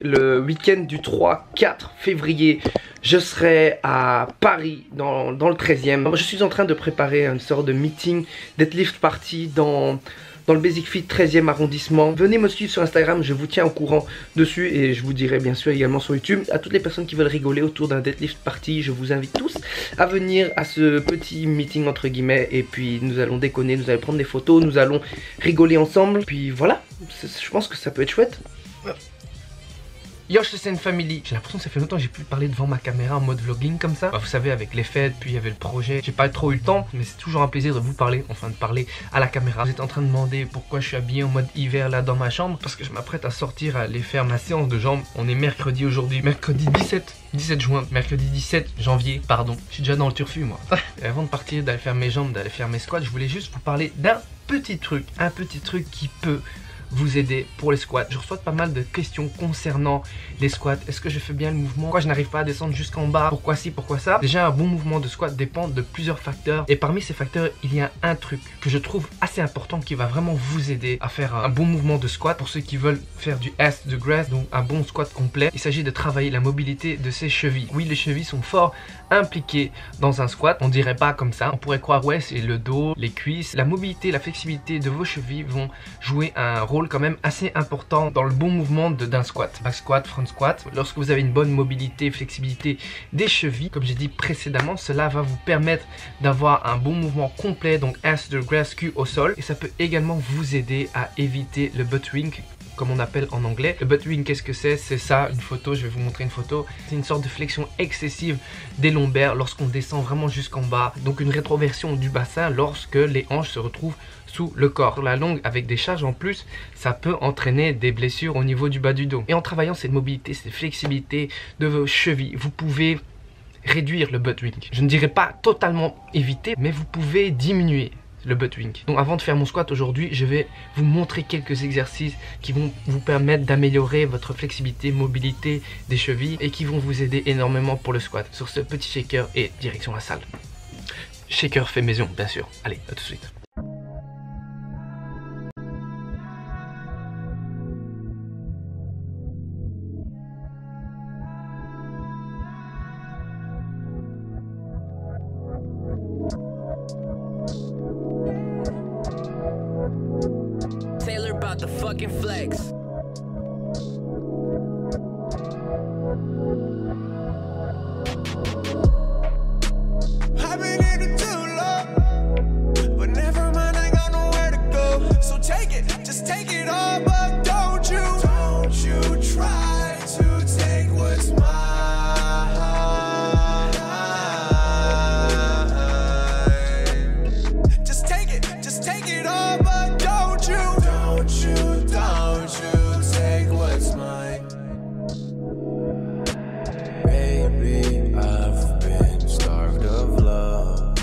Le week-end du 3-4 février, je serai à Paris, dans le 13e. Je suis en train de préparer une sorte de meeting, deadlift party dans le Basic Fit 13e arrondissement. Venez me suivre sur Instagram, je vous tiens au courant dessus et je vous dirai bien sûr également sur YouTube. À toutes les personnes qui veulent rigoler autour d'un deadlift party, je vous invite tous à venir à ce petit meeting entre guillemets. Et puis nous allons déconner, nous allons prendre des photos, nous allons rigoler ensemble. Puis voilà, je pense que ça peut être chouette. Yo, c'est une family. J'ai l'impression que ça fait longtemps que j'ai pu parler devant ma caméra en mode vlogging comme ça. Bah, vous savez, avec les fêtes, puis il y avait le projet. J'ai pas trop eu le temps, mais c'est toujours un plaisir de vous parler, enfin de parler à la caméra. Vous êtes en train de demander pourquoi je suis habillé en mode hiver là dans ma chambre. Parce que je m'apprête à sortir, à aller faire ma séance de jambes. On est mercredi aujourd'hui, mercredi 17 juin, mercredi 17 janvier, pardon. Je suis déjà dans le turfu moi. Et avant de partir, d'aller faire mes jambes, d'aller faire mes squats, je voulais juste vous parler d'un petit truc. Un petit truc qui peut vous aider pour les squats. Je reçois pas mal de questions concernant les squats. Est-ce que je fais bien le mouvement? Pourquoi je n'arrive pas à descendre jusqu'en bas? Pourquoi ci, pourquoi ça? Déjà, un bon mouvement de squat dépend de plusieurs facteurs. Et parmi ces facteurs, il y a un truc que je trouve assez important qui va vraiment vous aider à faire un bon mouvement de squat. Pour ceux qui veulent faire du ass to grass, donc un bon squat complet, il s'agit de travailler la mobilité de ses chevilles. Oui, les chevilles sont fort impliquées dans un squat. On dirait pas comme ça. On pourrait croire, ouais, c'est le dos, les cuisses. La mobilité, la flexibilité de vos chevilles vont jouer un rôle quand même assez important dans le bon mouvement d'un squat. Back squat, front squat. Lorsque vous avez une bonne mobilité, flexibilité des chevilles, comme j'ai dit précédemment, cela va vous permettre d'avoir un bon mouvement complet, donc ass to grass, cul au sol. Et ça peut également vous aider à éviter le butt wink, comme on appelle en anglais. Le butt wink, qu'est-ce que c'est? C'est ça, une photo, je vais vous montrer une photo. C'est une sorte de flexion excessive des lombaires lorsqu'on descend vraiment jusqu'en bas. Donc une rétroversion du bassin lorsque les hanches se retrouvent sous le corps. Sur la longue, avec des charges en plus, ça peut entraîner des blessures au niveau du bas du dos. Et en travaillant cette mobilité, cette flexibilité de vos chevilles, vous pouvez réduire le butt wink. Je ne dirais pas totalement éviter, mais vous pouvez diminuer le butt wink. Donc avant de faire mon squat aujourd'hui, je vais vous montrer quelques exercices qui vont vous permettre d'améliorer votre flexibilité, mobilité des chevilles et qui vont vous aider énormément pour le squat. Sur ce petit shaker et direction la salle. Shaker fait maison, bien sûr. Allez, à tout de suite. The fucking flex. I've been in it too long, but never mind, I got nowhere to go. So take it, just take it all, but don't you try to take what's mine. Just take it all, but don't you take what's mine. Baby, I've been starved of love.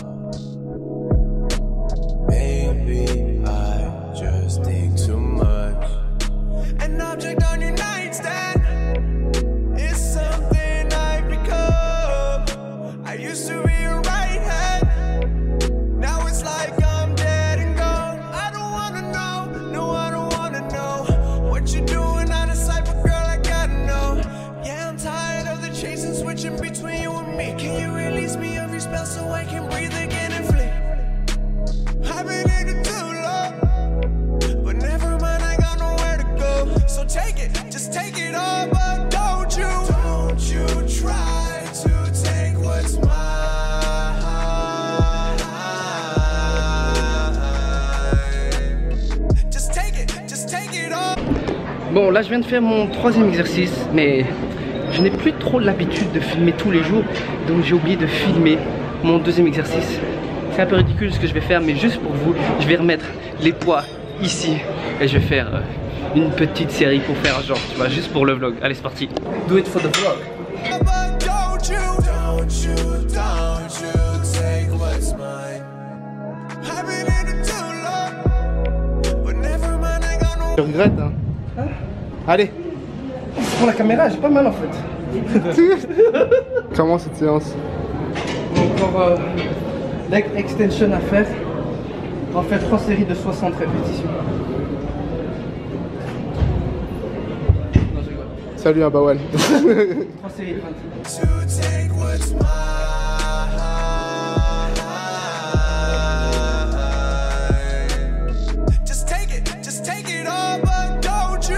Maybe I just think too much. An object on your nightstand is something I've become. I used to be your right hand, now it's like I'm dead and gone. I don't wanna know, no, I don't wanna know what you're doing out of sight, but girl, I gotta know. Yeah, I'm tired of the chasing, switching between you and me. Can you release me of your spell so I can breathe again and flee? I've been in it too long, but never mind, I got nowhere to go. So take it, just take it all, but don't you try to take what's mine. Just take it all. Bon, là je viens de faire mon troisième exercice, mais je n'ai plus trop l'habitude de filmer tous les jours, donc j'ai oublié de filmer mon deuxième exercice. C'est un peu ridicule ce que je vais faire, mais juste pour vous, je vais remettre les poids ici et je vais faire une petite série pour faire un genre, tu vois, juste pour le vlog. Allez, c'est parti. Do it for the vlog. But don't you take what's mine. I've been in it too long, but never mind, I got no. Je regrette, hein. Allez, pour la caméra, j'ai pas mal en fait. Comment cette séance? Encore leg extension à faire. On va faire 3 séries de 60 répétitions. Salut Abawan. to take what's mine. Just take it all, but don't you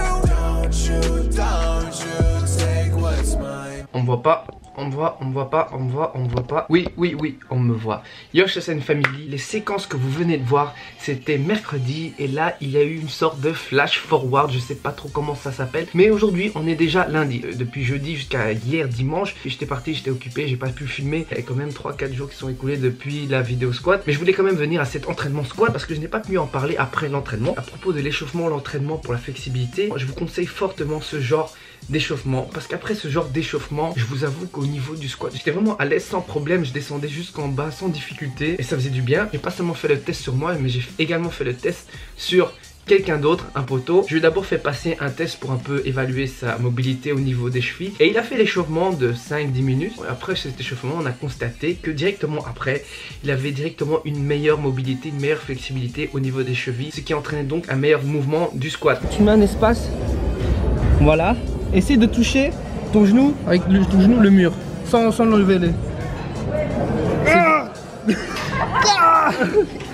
take what's mine. On me voit pas, on me voit, on me voit pas, on me voit, on me voit pas. Oui, oui, oui, on me voit. Yo SN Family, les séquences que vous venez de voir, c'était mercredi et là il y a eu une sorte de flash forward, je sais pas trop comment ça s'appelle. Mais aujourd'hui on est déjà lundi. Depuis jeudi jusqu'à hier dimanche, j'étais parti, j'étais occupé, j'ai pas pu filmer. Il y a quand même 3-4 jours qui sont écoulés depuis la vidéo squat. Mais je voulais quand même venir à cet entraînement squat parce que je n'ai pas pu en parler après l'entraînement. À propos de l'échauffement, l'entraînement pour la flexibilité, je vous conseille fortement ce genre d'échauffement parce qu'après ce genre d'échauffement, je vous avoue qu'au niveau du squat, j'étais vraiment à l'aise sans problème, je descendais jusqu'en bas sans difficulté et ça faisait du bien. J'ai pas seulement fait le test sur moi, mais j'ai également fait le test sur quelqu'un d'autre, un poteau. Je lui ai d'abord fait passer un test pour un peu évaluer sa mobilité au niveau des chevilles et il a fait l'échauffement de 5-10 minutes. Après cet échauffement, on a constaté que directement après, il avait directement une meilleure mobilité, une meilleure flexibilité au niveau des chevilles, ce qui entraînait donc un meilleur mouvement du squat. Tu mets un espace, voilà. Essaye de toucher ton genou avec ton genou le mur, sans l'enlever les.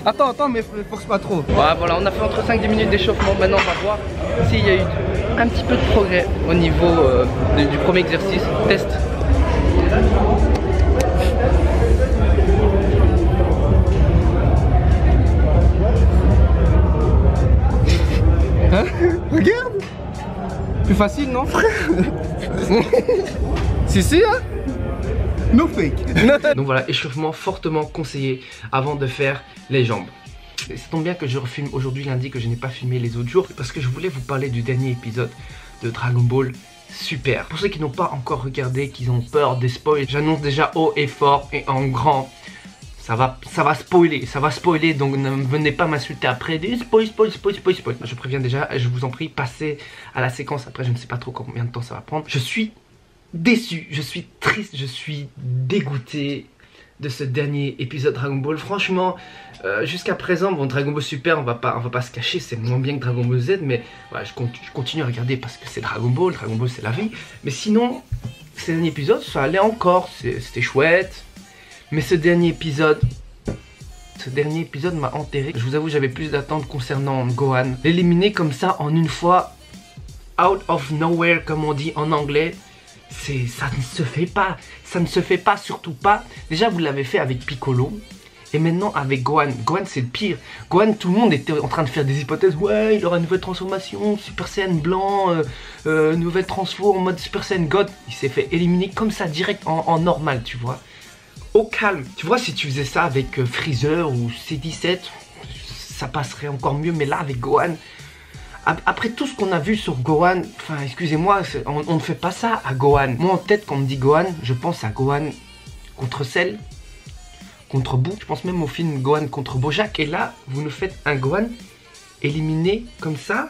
Attends, mais force pas trop. Ouais, voilà, on a fait entre 5-10 minutes d'échauffement. Maintenant, on va voir s'il y a eu un petit peu de progrès au niveau du premier exercice. Test. Hein? Regarde. Plus facile, non? Si, hein? No fake. Donc voilà, échauffement fortement conseillé avant de faire les jambes. Et ça tombe bien que je refilme aujourd'hui lundi, que je n'ai pas filmé les autres jours, parce que je voulais vous parler du dernier épisode de Dragon Ball Super. Pour ceux qui n'ont pas encore regardé, qui ont peur des spoils, j'annonce déjà haut et fort et en grand. Ça va spoiler, donc ne venez pas m'insulter après, des spoil. Je préviens déjà, je vous en prie, passez à la séquence, après je ne sais pas trop combien de temps ça va prendre. Je suis déçu, je suis triste, je suis dégoûté de ce dernier épisode Dragon Ball. Franchement, jusqu'à présent, bon, Dragon Ball Super, on va pas se cacher, c'est moins bien que Dragon Ball Z, mais voilà, je continue à regarder parce que c'est Dragon Ball c'est la vie. Mais sinon, ces derniers épisodes, ça allait encore, c'était chouette. Mais ce dernier épisode m'a enterré. Je vous avoue, j'avais plus d'attentes concernant Gohan. L'éliminer comme ça en une fois, out of nowhere comme on dit en anglais, ça ne se fait pas. Ça ne se fait pas, surtout pas. Déjà, vous l'avez fait avec Piccolo. Et maintenant avec Gohan. Gohan, c'est le pire. Gohan, tout le monde était en train de faire des hypothèses. Ouais, il aura une nouvelle transformation, Super Saiyan blanc, nouvelle transfo en mode Super Saiyan God. Il s'est fait éliminer comme ça, direct en normal, tu vois. Au calme. Tu vois, si tu faisais ça avec Freezer ou C17, ça passerait encore mieux. Mais là, avec Gohan, après tout ce qu'on a vu sur Gohan, enfin, excusez-moi, on ne fait pas ça à Gohan. Moi, en tête, quand on me dit Gohan, je pense à Gohan contre Cell, contre Boo. Je pense même au film Gohan contre Bojack. Et là, vous nous faites un Gohan éliminé comme ça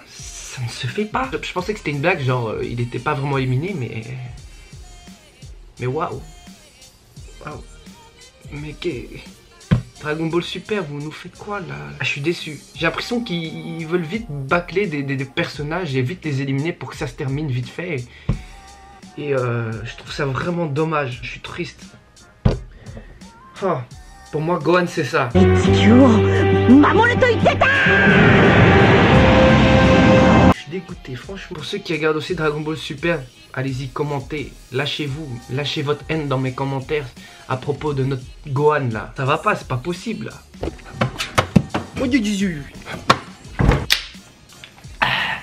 ne se fait pas. Je pensais que c'était une blague, genre, il n'était pas vraiment éliminé, mais waouh. Waouh. Mais Dragon Ball Super, vous nous faites quoi là? Je suis déçu. J'ai l'impression qu'ils veulent vite bâcler des personnages et vite les éliminer pour que ça se termine vite fait. Et je trouve ça vraiment dommage. Je suis triste. Oh, pour moi, Gohan, c'est ça. Je suis dégoûté, franchement. Pour ceux qui regardent aussi Dragon Ball Super, allez-y, commentez, lâchez-vous, lâchez votre haine dans mes commentaires à propos de notre Gohan là. Ça va pas, c'est pas possible là. Oh Dieu Jésus.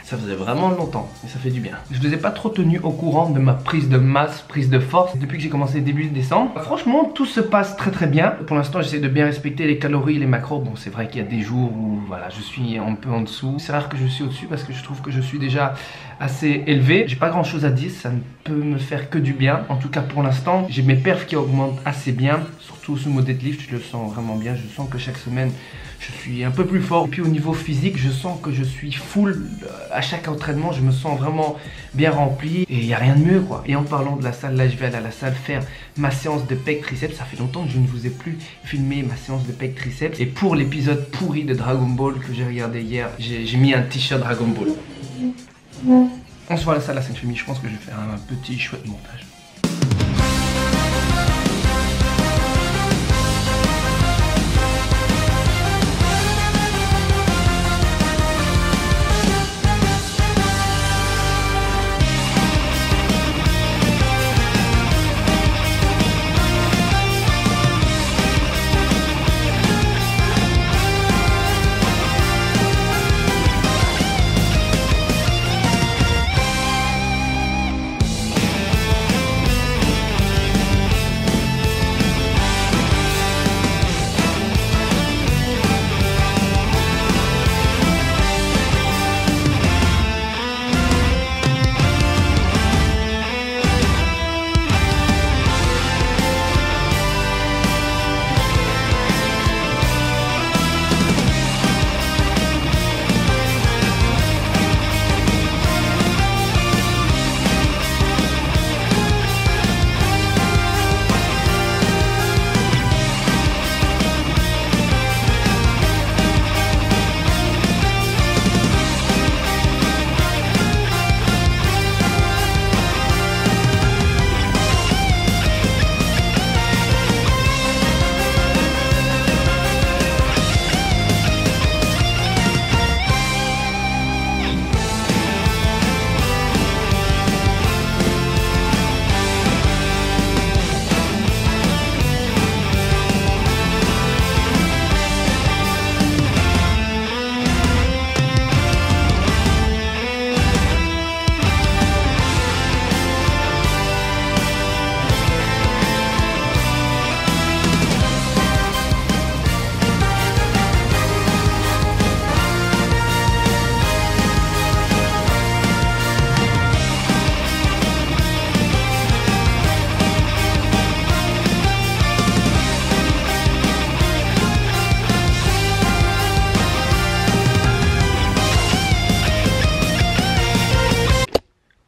Ça faisait vraiment longtemps et ça fait du bien. Je vous ai pas trop tenu au courant de ma prise de masse, prise de force depuis que j'ai commencé début décembre. Franchement, tout se passe très bien. Pour l'instant, j'essaie de bien respecter les calories, les macros. Bon, c'est vrai qu'il y a des jours où voilà, je suis un peu en dessous. C'est rare que je suis au-dessus parce que je trouve que je suis déjà assez élevé. J'ai pas grand chose à dire, ça ne peut me faire que du bien. En tout cas, pour l'instant, j'ai mes perfs qui augmentent assez bien. Surtout sous mon deadlift, je le sens vraiment bien. Je sens que chaque semaine, je suis un peu plus fort. Et puis au niveau physique, je sens que je suis full. À chaque entraînement, je me sens vraiment bien rempli. Et il n'y a rien de mieux quoi. Et en parlant de la salle, là je vais aller à la salle faire ma séance de pec triceps. Ça fait longtemps que je ne vous ai plus filmé ma séance de pec triceps. Et pour l'épisode pourri de Dragon Ball que j'ai regardé hier, j'ai mis un t-shirt Dragon Ball. On se voit à la salle, la Scène Family. Je pense que je vais faire un petit chouette montage.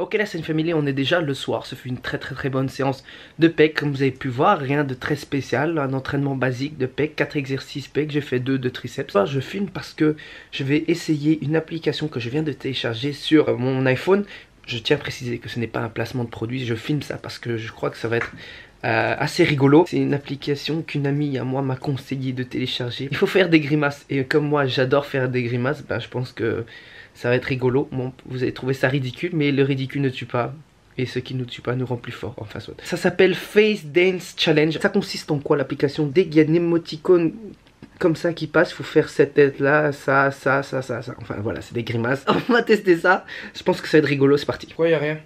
Ok, la Scène Family, on est déjà le soir. Ce fut une très bonne séance de pec. Comme vous avez pu voir, rien de très spécial. Un entraînement basique de pec, 4 exercices pec. J'ai fait 2 de triceps. Je filme parce que je vais essayer une application que je viens de télécharger sur mon iPhone. Je tiens à préciser que ce n'est pas un placement de produit. Je filme ça parce que je crois que ça va être assez rigolo. C'est une application qu'une amie à moi m'a conseillé de télécharger. Il faut faire des grimaces. Et comme moi, j'adore faire des grimaces, je pense que ça va être rigolo. Bon, vous allez trouver ça ridicule, mais le ridicule ne tue pas. Et ce qui ne tue pas nous rend plus fort. Enfin, soit. Ça s'appelle Face Dance Challenge. Ça consiste en quoi l'application? Dès qu'il y a une émoticône comme ça qui passe, il faut faire cette tête là, ça. Enfin voilà, c'est des grimaces. On va tester ça. Je pense que ça va être rigolo. C'est parti. Pourquoi il n'y a rien?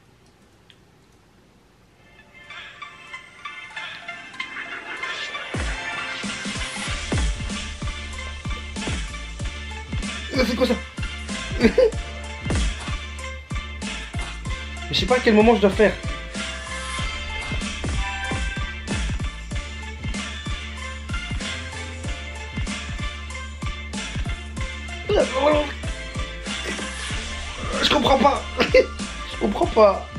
C'est quoi ça? Je sais pas à quel moment je dois faire. Je comprends pas. Je comprends pas.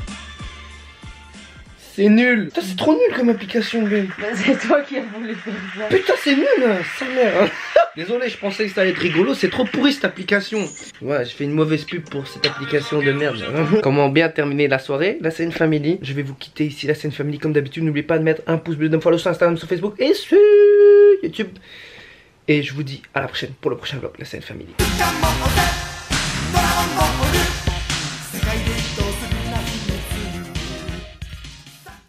C'est nul. Putain, c'est trop nul comme application, Ben. C'est toi qui as voulu faire ça. Putain, c'est nul, sa mère. Désolé, je pensais que ça allait être rigolo. C'est trop pourri cette application. Ouais, je fais une mauvaise pub pour cette application de merde. Comment bien terminer la soirée? La Scène Family. Je vais vous quitter ici, la Scène Family. Comme d'habitude, n'oubliez pas de mettre un pouce bleu, de me follow sur Instagram, sur Facebook et sur YouTube. Et je vous dis à la prochaine pour le prochain vlog, la Scène Family.